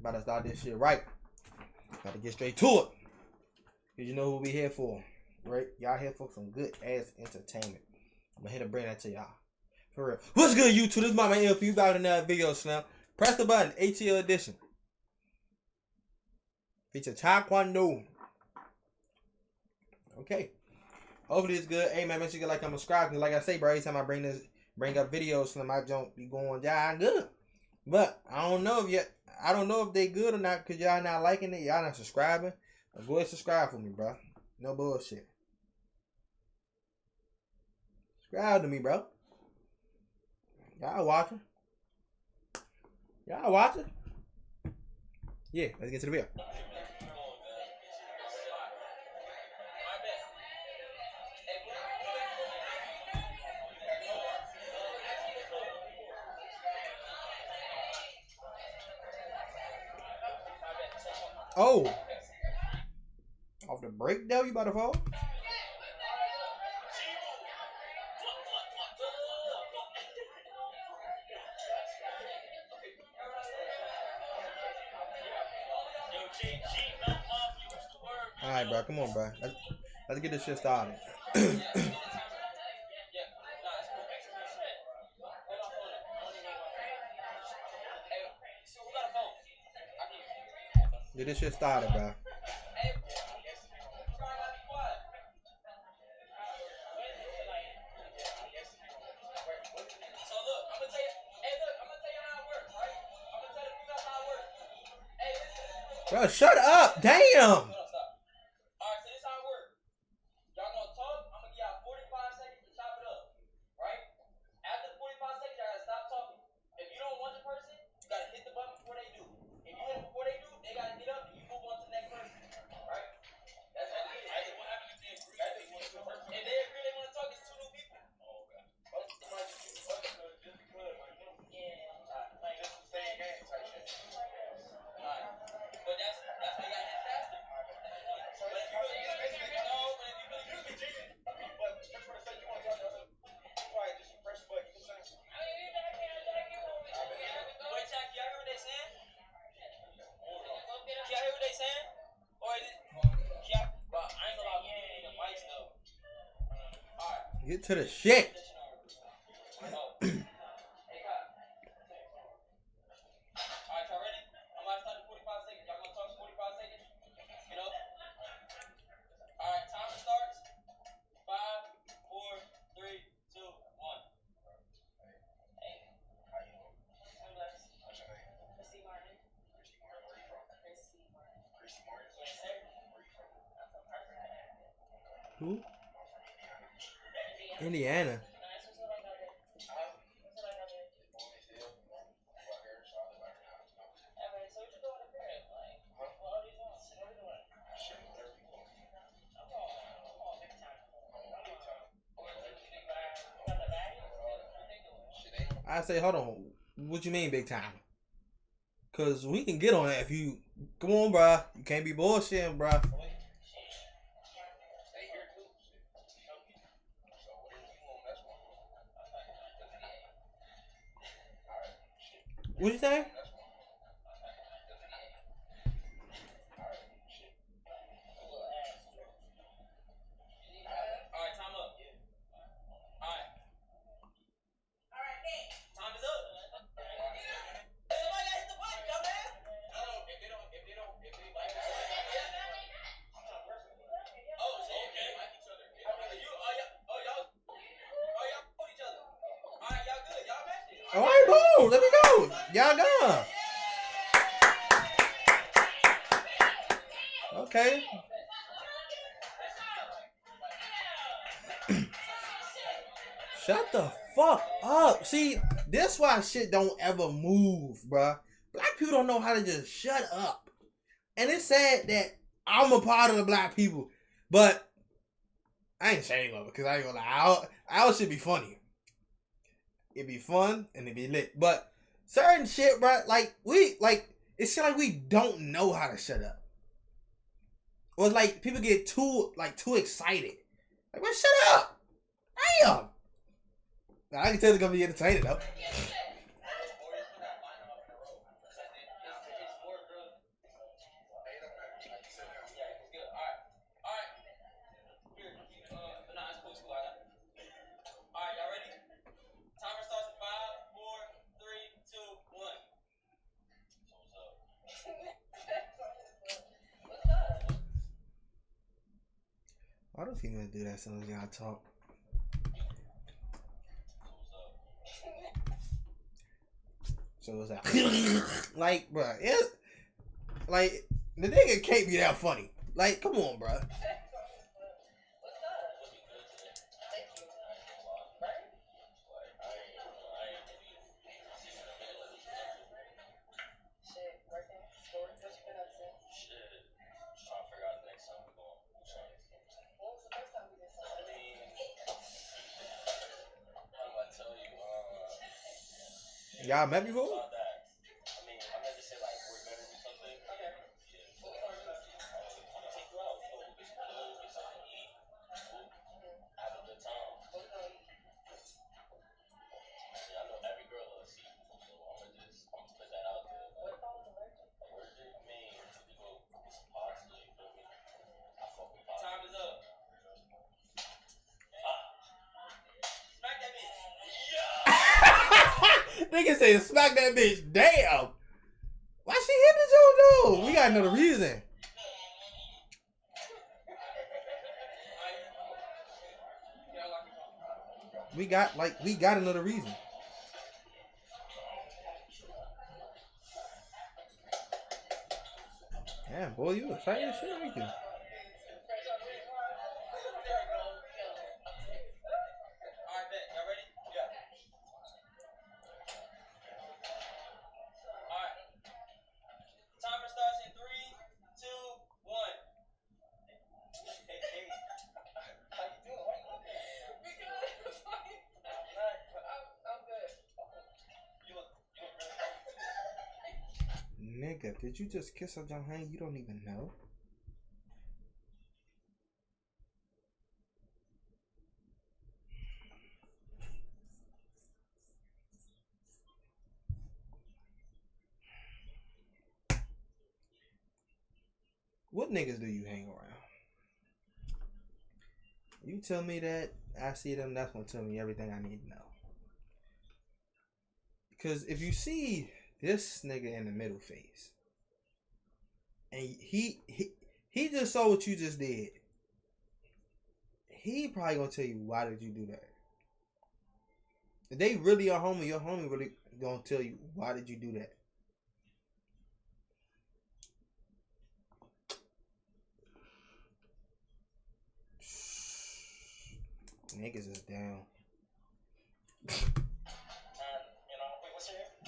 About to start this shit right. Got to get straight to it. Cause you know what we here for, right? Y'all here for some good ass entertainment. I'm here to bring that to y'all. For real. What's good, YouTube? This is my man LP. You got another video now. Press the button. ATL edition. Feature Taekwondo. Okay. Hopefully it's good. Hey man, make sure you like and subscribe. Cause like I say, bro, every time I bring up videos, so my junk be going down good. But I don't know if they good or not, cause y'all not liking it, y'all not subscribing. But go ahead and subscribe for me, bro. No bullshit. Subscribe to me, bro. Y'all watching? Y'all watching? Yeah, let's get to the video. Oh. Off the break, though, you about to fall? Alright, bro. Come on, bro. Let's get this shit started. Get this shit started, bro. Bro, shut up. Damn. Get to the shit. Who? Indiana. I say, hold on. What you mean, big time? Cause we can get on that if you come on, bruh. You can't be bullshitting, bruh. What you say? All right, boom. Let me go. Y'all done. Okay. Shut the fuck up. See, this why shit don't ever move, bruh. Black people don't know how to just shut up. And it's sad that I'm a part of the black people. But I ain't ashamed of it because I ain't gonna lie. Our shit be funny. It be fun and it be lit. But certain shit, bruh, it's shit like we don't know how to shut up. Or it's like people get too excited. Like, man, shut up. Damn. Now, I can tell they're gonna be entertaining though. females do that as soon as y'all talk. So it's like, bro, it's like the nigga can't be that funny. Like, come on, bro. Y'all met before? Nigga say smack that bitch. Damn. Why she hit the Joe though? We got another reason. We got another reason. Damn, boy, you excited as shit, ain't you? Nigga, did you just kiss a John Hank you don't even know? What niggas do you hang around? You tell me that I see them, that's gonna tell me everything I need to know. Because if you see this nigga in the middle phase, and he just saw what you just did, he probably gonna tell you why did you do that. If they really your homie really gonna tell you why did you do that. Niggas is down.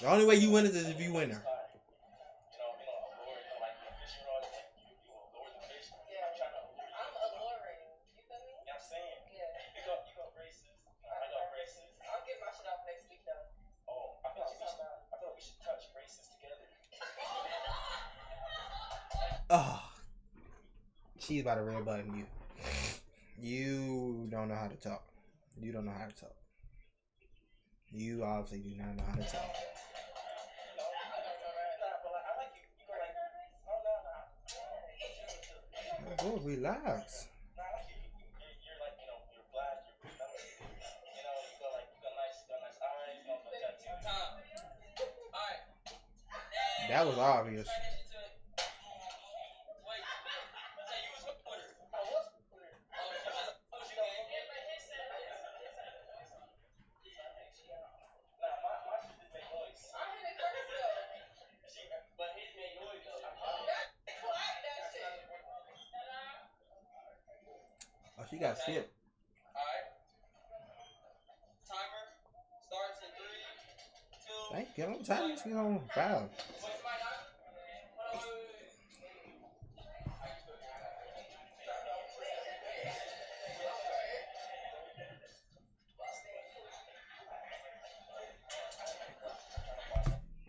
The only way you win is if you win her. Oh, she's about to red button you. You don't know how to talk. You don't know how to talk. You obviously do not know how to talk. Oh, relax. That was obvious. Oh, she got skipped. Thank you. Get on time. She's on foul.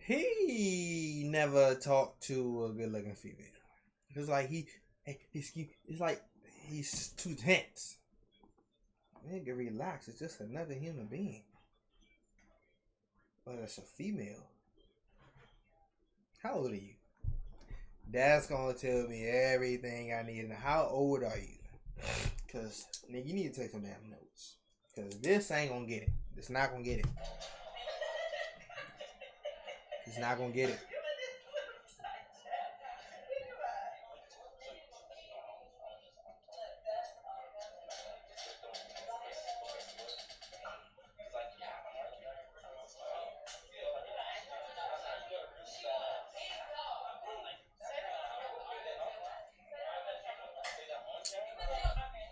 He never talked to a good looking female. It's like it's like he's too tense. Nigga, relax. It's just another human being. But it's a female. How old are you? That's gonna tell me everything I need. And how old are you? Cause nigga, you need to take some damn notes. Cause this ain't gonna get it. It's not gonna get it. It's not gonna get it.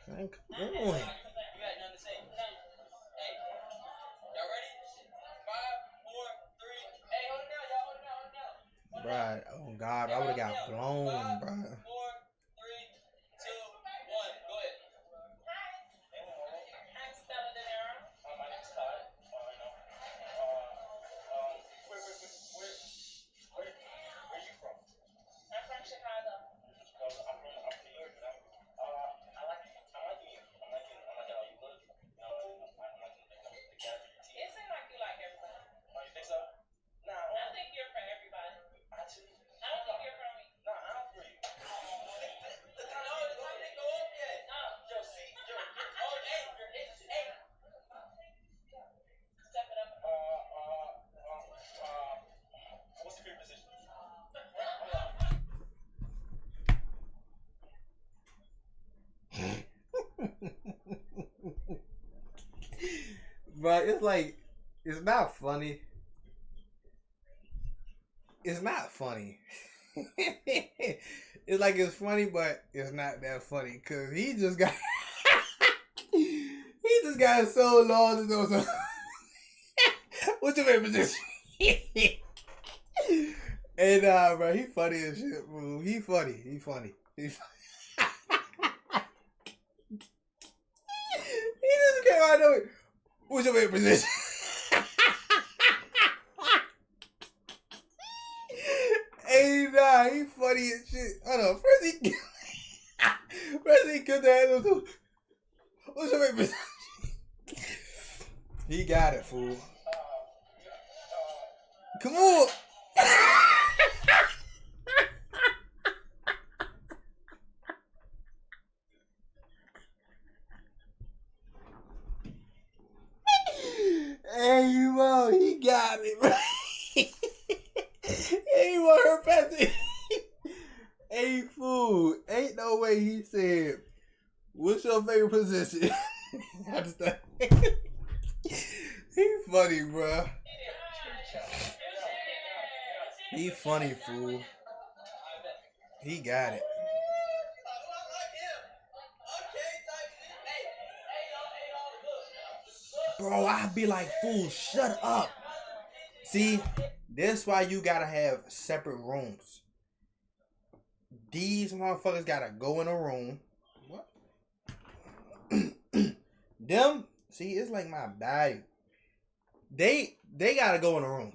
Man, come on. Bruh, oh God, I would have got blown, bruh. But it's like, it's not funny. It's not funny. It's like it's funny, but it's not that funny because he just got he just got so lost in those. What's your favorite position? And bro, he funny as shit, bro. He funny. He funny. He just came out of it. What's your favorite position? Hey, nah, he funny as shit. Hold on. First he killed the head of the. What's your favorite position? He got it, fool. Come on. Hey, bro, he got it, bro. He want her passing. Hey, fool. Ain't no way he said, what's your favorite position? He funny, bro. He funny, fool. He got it. Bro, I'd be like, fool, shut up. See, that's why you gotta have separate rooms. These motherfuckers gotta go in a room. What? Them, see, it's like my body. They gotta go in a room.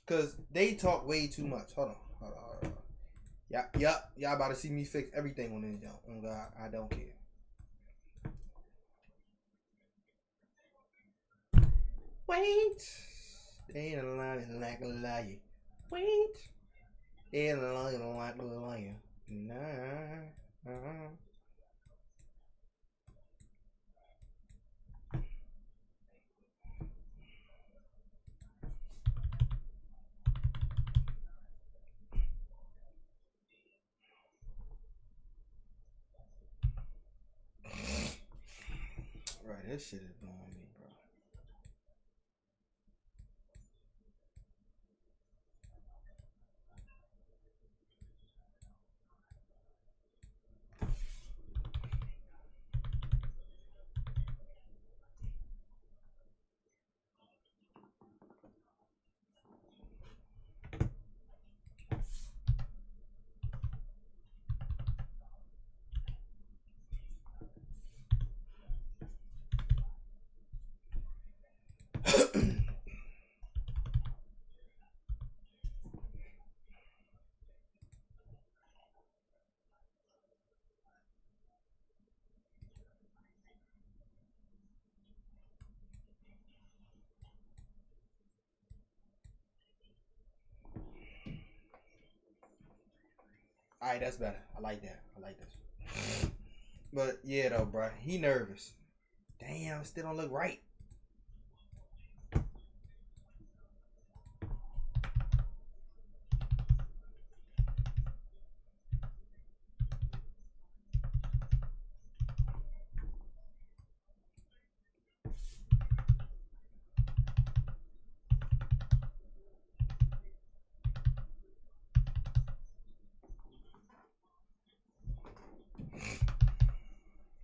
Cause they talk way too much. Hold on. Yup. Y'all about to see me fix everything on this jump. Oh God, I don't care. Wait. They ain't lying like a liar. Wait. They ain't lying like a liar. Nah. Right, this shit is blowing me, bro. Alright, that's better. I like that. I like this. But yeah, though, bro, he nervous. Damn, still don't look right.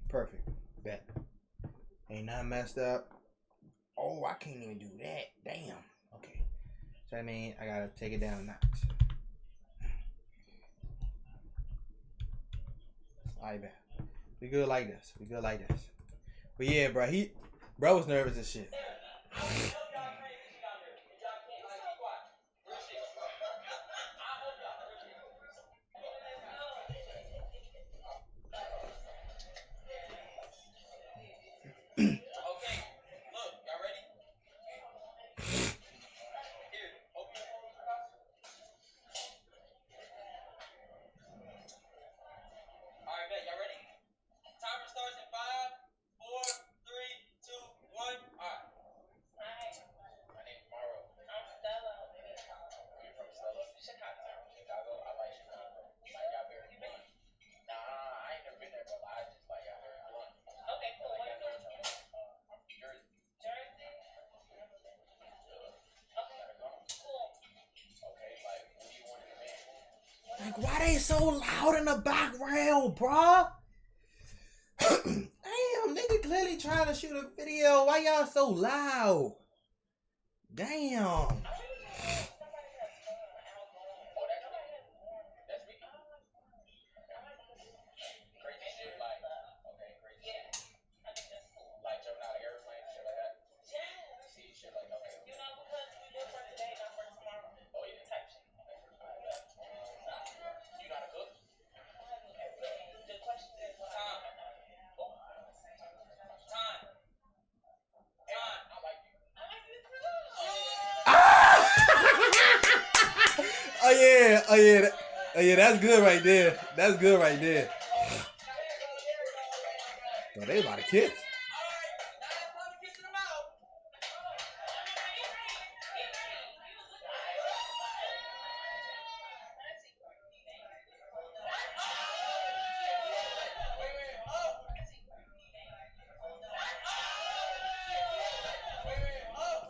Perfect. ain't nothing messed up. Oh, I can't even do that. Damn. Okay. So I mean, I gotta take it down a notch. Alright, man. We good like this. We good like this. But yeah, bro was nervous as shit. Like, why they so loud in the background, bruh? Damn, nigga clearly trying to shoot a video. Why y'all so loud? Damn. Oh yeah, oh yeah, oh yeah. That's good right there. That's good right there. Oh, they about to kiss.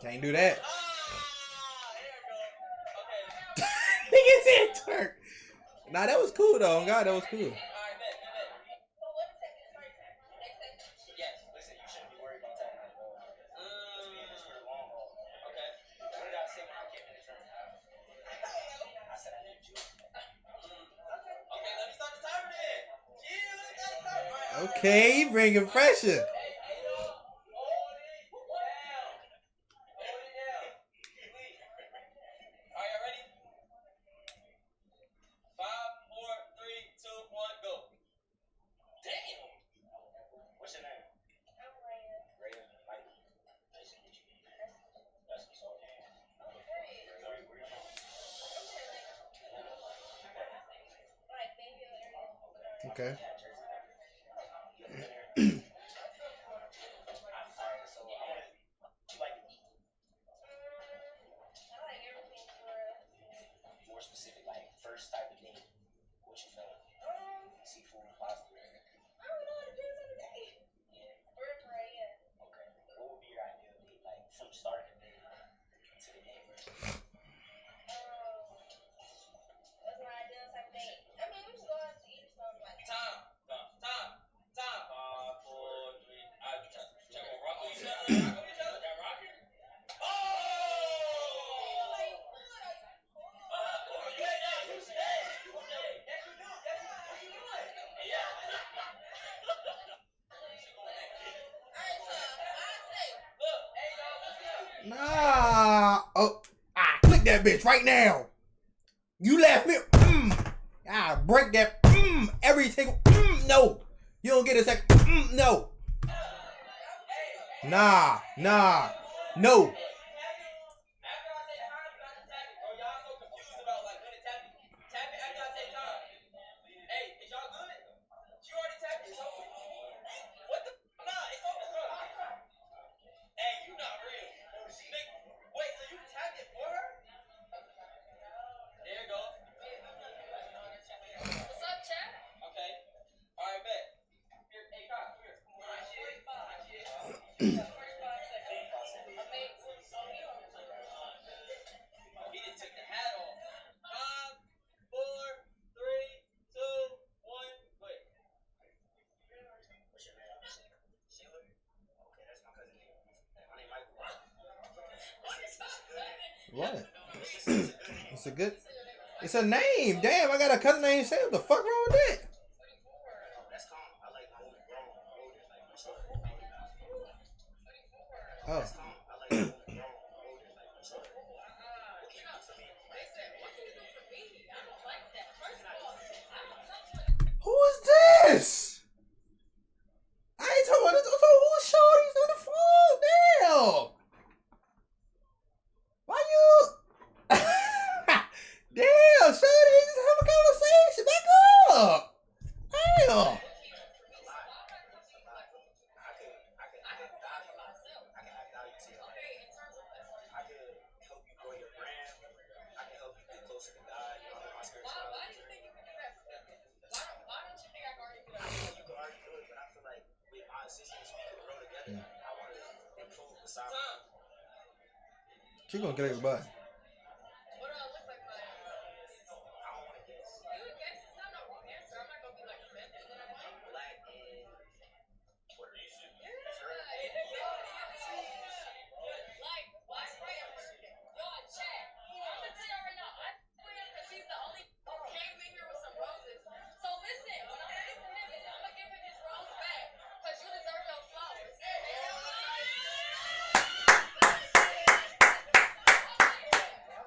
Can't do that. Nigga said Turk. Nah, that was cool though. God, that was cool. Okay, bringing pressure. Okay. Nah. Oh, I click that bitch right now. You left me. I break that. Every single. No. You don't get a second. No. Nah. No. What? It's a good. It's a name. Damn, I got a cousin named Sam. What the fuck wrong with that? Oh. Who is this? I ain't talking about this. I'm talking who's Shorty's on the phone. Damn. Why you? Damn, Shorty, just have a conversation. Back up. Damn. She gonna get everybody.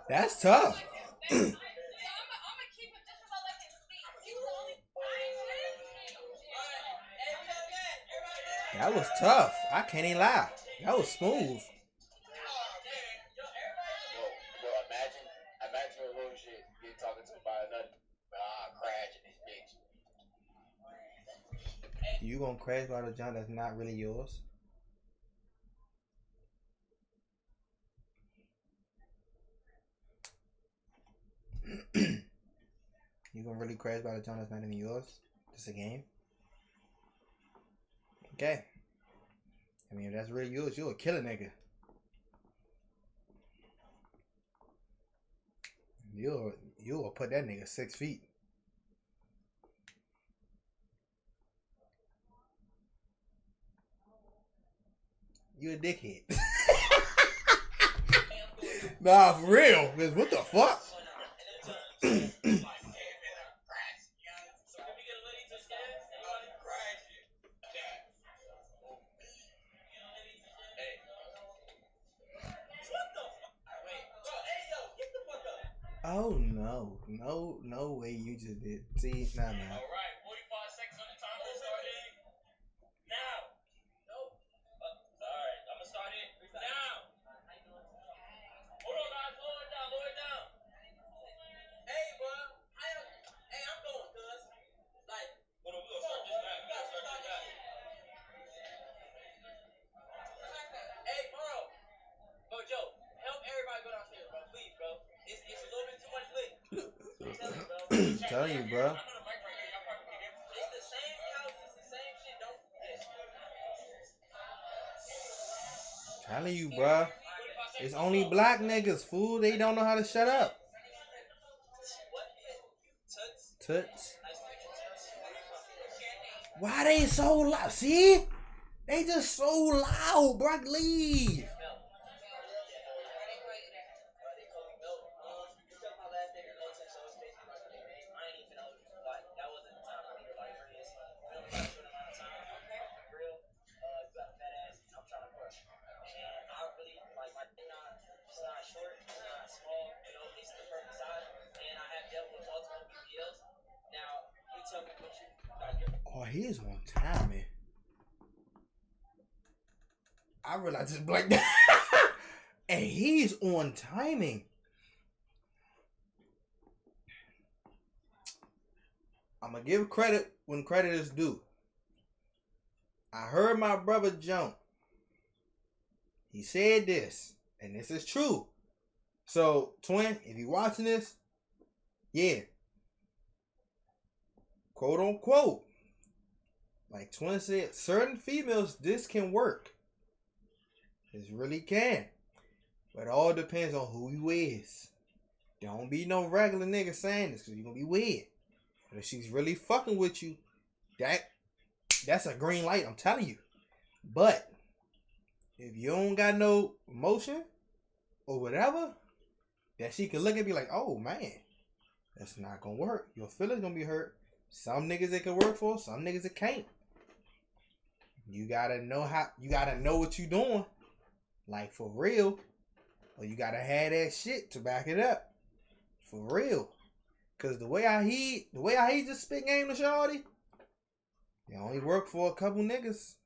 That's tough. That was tough. I can't even lie. That was smooth. Imagine a little shit getting talking to by another crash in this bitch. You gonna crash by the junk that's not really yours? You gonna really crash by the junk that's not even yours? Just a game? Okay. I mean, if that's really yours, you'll kill a nigga. You'll put that nigga 6 feet. You a dickhead. Nah, for real. Cause what the fuck? Oh no. No way you just did. See, nah, man. All right, 45 seconds on the timer. Start it now. Nope. All right, I'm gonna start it now. Hold on, guys. Lower it down. Lower it down. Hey, bro. I'm going, cuz. Like, hold on. We gonna start this back. We gotta start this back. Hey, bro. Bro, Joe, help everybody go downstairs, bro. Please, bro. It's a little bit too much lit. I'm telling you, bro. It's the same couch. It's the same shit. Don't. Telling you, bro. It's only black niggas, fool. They don't know how to shut up. Toots. Why they so loud? See? They just so loud, bro. Leave. Oh, he is on timing. I realized it's black. And he's on timing. I'm gonna give credit when credit is due. I heard my brother jump. He said this, and this is true. So, twin, if you watching this, yeah, quote unquote, like Twin said, certain females, this can work. This really can. But it all depends on who you is. Don't be no regular nigga saying this, because you're going to be weird. But if she's really fucking with you, that's a green light, I'm telling you. But if you don't got no emotion or whatever, that she can look and be like, oh man, that's not gonna work. Your feelings gonna be hurt. Some niggas it can work for, some niggas it can't. You gotta know what you doing. Like for real. Or you gotta have that shit to back it up. For real. Cause the way I just spit game to Shawty, it only work for a couple niggas.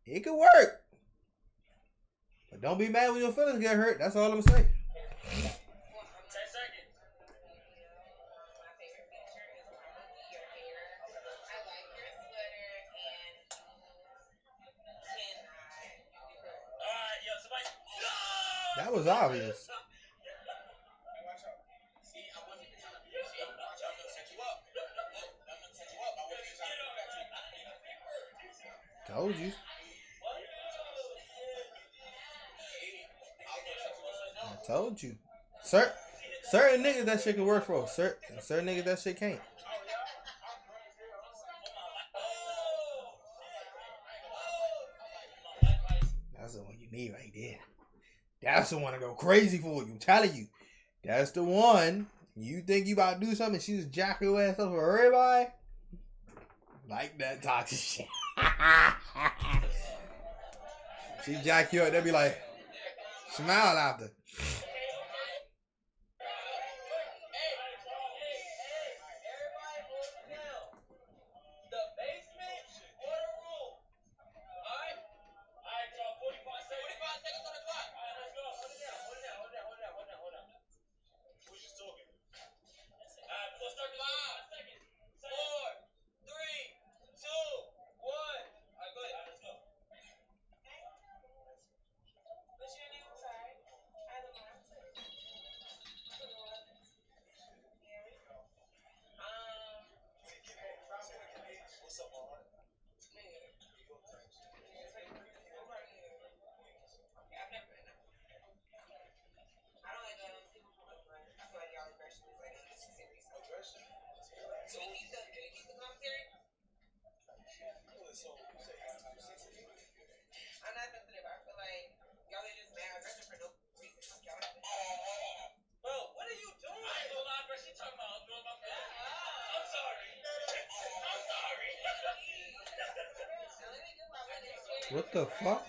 It could work. But don't be mad when your feelings get hurt. That's all I'm saying. 10 seconds. Alright, yo, somebody. No! That was obvious. Told you. I told you. Certain niggas that shit can work for. Certain niggas that shit can't. That's the one you need right there. That's the one to go crazy for you. I'm telling you. That's the one. You think you about to do something, she just jack your ass up for everybody? Like that toxic shit. She jack you up, they be like, smile after. What the fuck?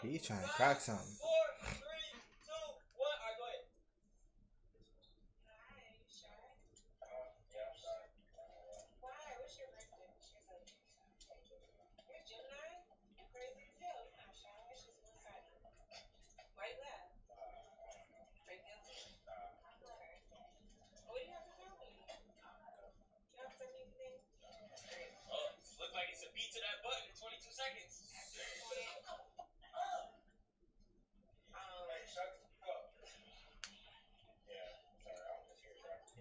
He's trying to crack something. 4, 3, 2, 1. Alright, go ahead. Look like it's a beat to that button in 22 seconds.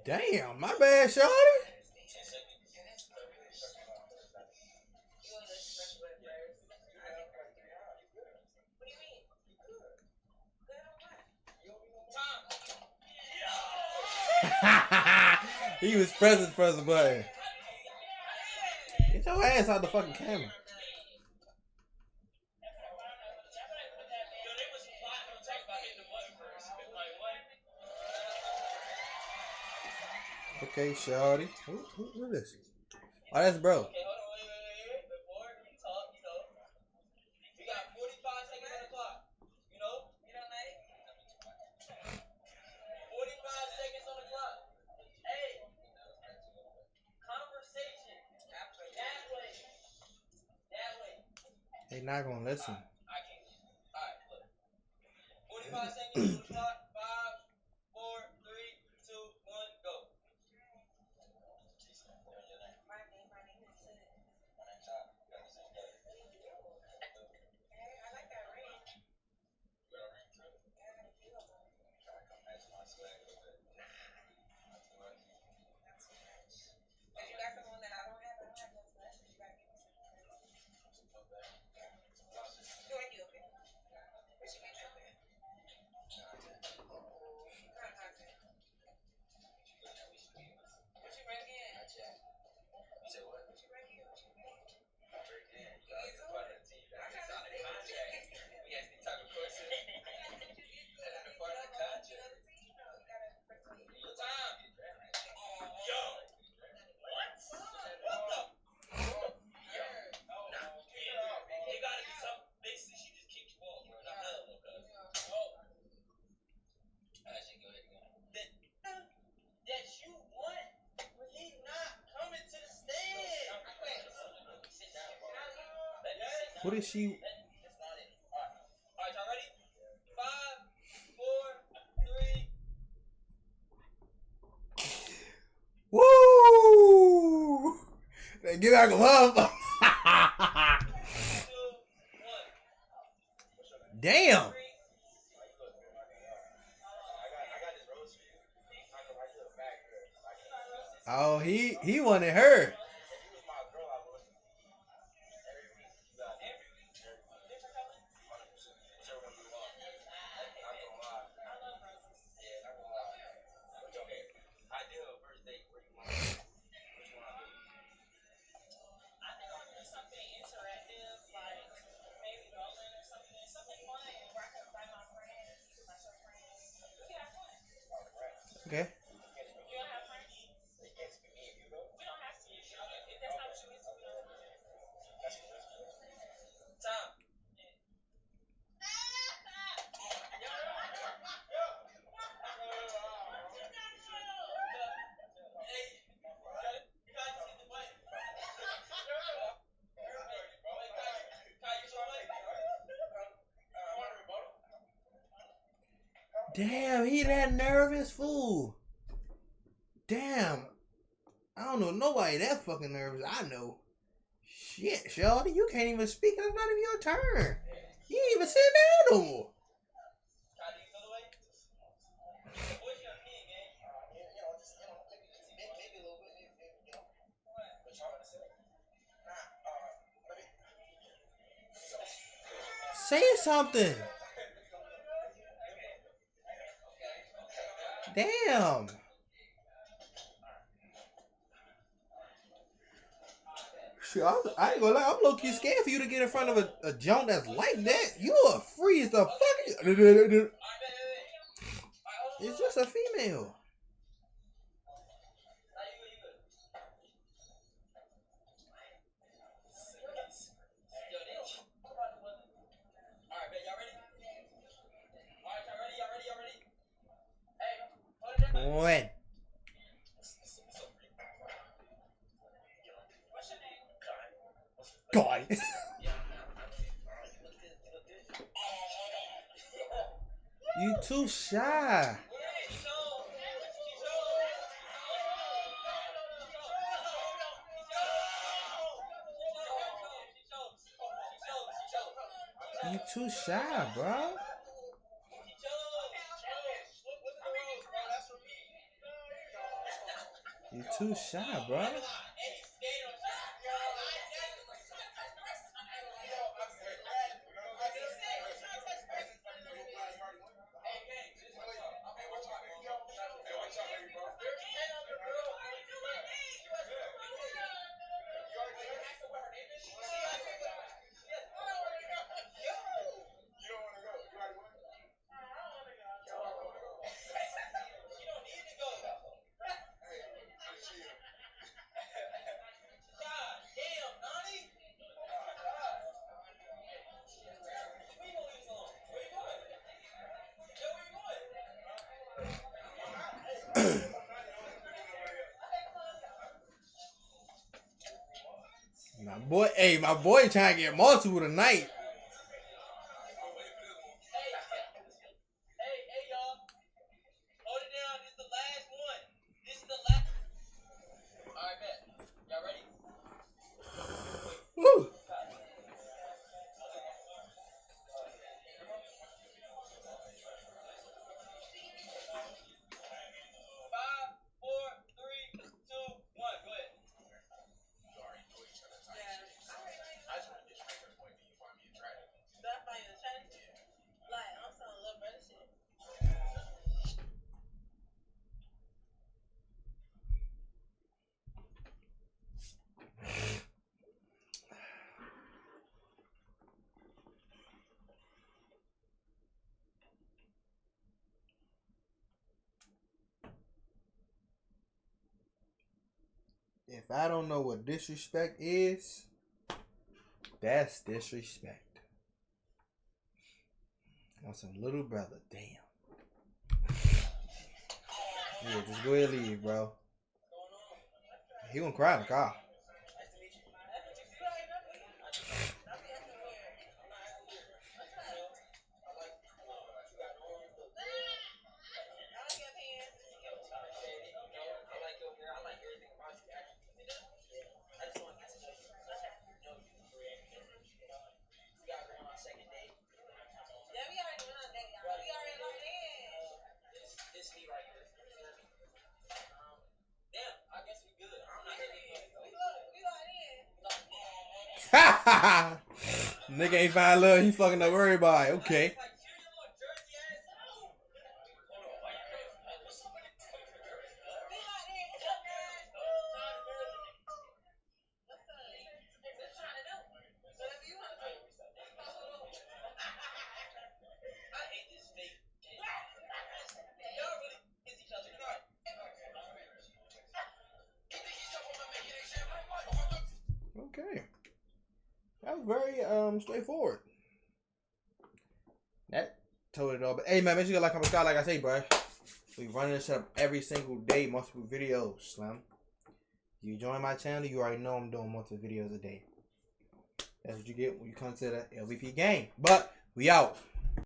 Damn, my bad, shorty. He was pressing the button. Get your ass out the fucking camera. Okay, shorty. Who is this? Oh, that's bro. Okay, hold on, wait. Before you talk, we got 45 seconds on the clock. You know like 45 seconds on the clock. Hey, conversation. That way. They not gonna listen. I can't. Alright, look. 45 seconds on the clock. 5, 4, 3, 2, 1, go. What is she? That's not it. Alright, y'all ready? 5, 4, 3, Woo! Get back him up. 2, 1. Damn. Oh, he wanted her. Okay. Time. Damn, he that nervous fool. Damn. I don't know nobody that fucking nervous. I know. Shit, Shawty, you can't even speak. It's not even your turn. You ain't even sit down no more. Say something. Damn. Shit, I ain't gonna lie. I'm low key scared for you to get in front of a junk that's like that. You a freeze the fuck. It's just a female. What? God. You too shy. You too shy, bro. You too shy, bro. My boy trying to get multiple tonight. Hey, y'all. Hold it down. This is the last one. This is the last. Alright, bet. Y'all ready? Woo. 5, 4, 3, 2, 1. Go ahead. If I don't know what disrespect is, that's disrespect. On some little brother, damn. Yeah, just go ahead and leave, bro. He gonna cry in the car. Nigga ain't find love. He fucking up everybody. Okay. Okay. That was very straightforward. That told it all. But hey man, make sure you like, comment, subscribe. Like I say, bro, we running this up every single day, multiple videos, Slim. You join my channel, you already know I'm doing multiple videos a day. That's what you get when you come to the LVP game. But we out.